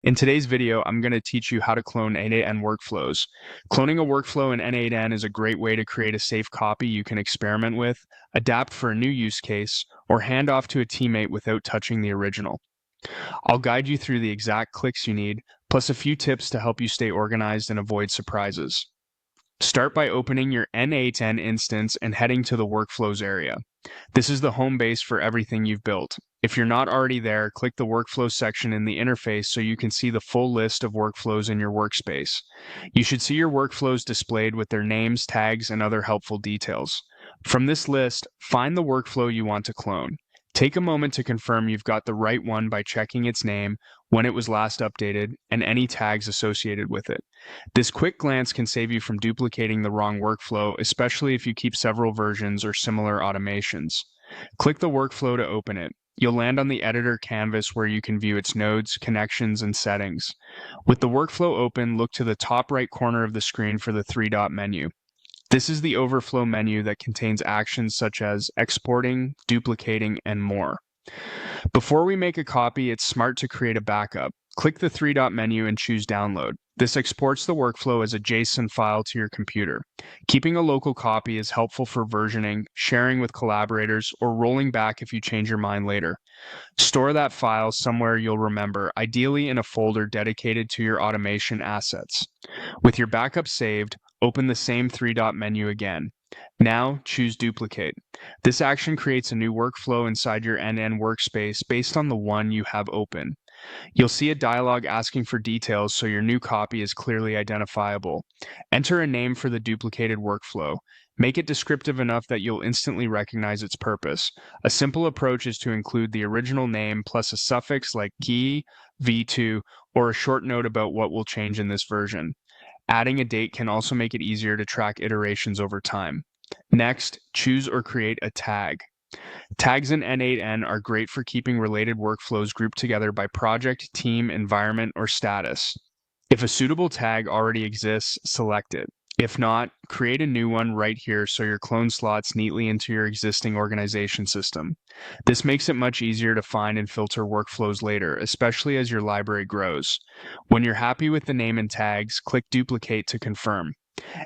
In today's video, I'm going to teach you how to clone N8N workflows. Cloning a workflow in N8N is a great way to create a safe copy you can experiment with, adapt for a new use case, or hand off to a teammate without touching the original. I'll guide you through the exact clicks you need, plus a few tips to help you stay organized and avoid surprises. Start by opening your N8N instance and heading to the Workflows area. This is the home base for everything you've built. If you're not already there, click the Workflows section in the interface so you can see the full list of workflows in your workspace. You should see your workflows displayed with their names, tags, and other helpful details. From this list, find the workflow you want to clone. Take a moment to confirm you've got the right one by checking its name, when it was last updated, and any tags associated with it. This quick glance can save you from duplicating the wrong workflow, especially if you keep several versions or similar automations. Click the workflow to open it. You'll land on the editor canvas where you can view its nodes, connections, and settings. With the workflow open, look to the top right corner of the screen for the three-dot menu. This is the overflow menu that contains actions such as exporting, duplicating, and more. Before we make a copy, it's smart to create a backup. Click the three-dot menu and choose Download. This exports the workflow as a JSON file to your computer. Keeping a local copy is helpful for versioning, sharing with collaborators, or rolling back if you change your mind later. Store that file somewhere you'll remember, ideally in a folder dedicated to your automation assets. With your backup saved, open the same three-dot menu again. Now, choose Duplicate. This action creates a new workflow inside your N8N workspace based on the one you have open. You'll see a dialog asking for details so your new copy is clearly identifiable. Enter a name for the duplicated workflow. Make it descriptive enough that you'll instantly recognize its purpose. A simple approach is to include the original name plus a suffix like key, v2, or a short note about what will change in this version. Adding a date can also make it easier to track iterations over time. Next, choose or create a tag. Tags in N8N are great for keeping related workflows grouped together by project, team, environment, or status. If a suitable tag already exists, select it. If not, create a new one right here so your clone slots neatly into your existing organization system. This makes it much easier to find and filter workflows later, especially as your library grows. When you're happy with the name and tags, click Duplicate to confirm.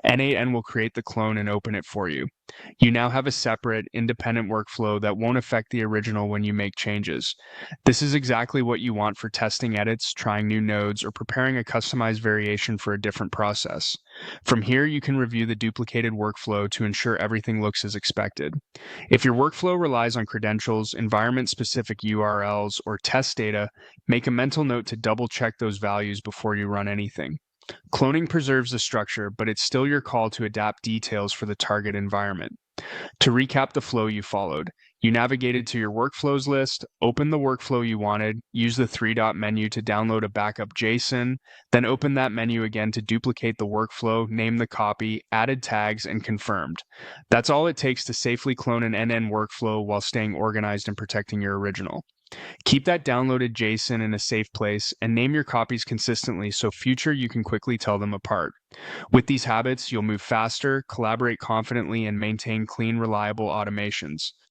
N8N will create the clone and open it for you. You now have a separate, independent workflow that won't affect the original when you make changes. This is exactly what you want for testing edits, trying new nodes, or preparing a customized variation for a different process. From here, you can review the duplicated workflow to ensure everything looks as expected. If your workflow relies on credentials, environment-specific URLs, or test data, make a mental note to double-check those values before you run anything. Cloning preserves the structure, but it's still your call to adapt details for the target environment. To recap the flow you followed, you navigated to your workflows list, opened the workflow you wanted, used the three-dot menu to download a backup JSON, then opened that menu again to duplicate the workflow, named the copy, added tags, and confirmed. That's all it takes to safely clone an N8N workflow while staying organized and protecting your original. Keep that downloaded JSON in a safe place and name your copies consistently so future you can quickly tell them apart. With these habits, you'll move faster, collaborate confidently, and maintain clean, reliable automations.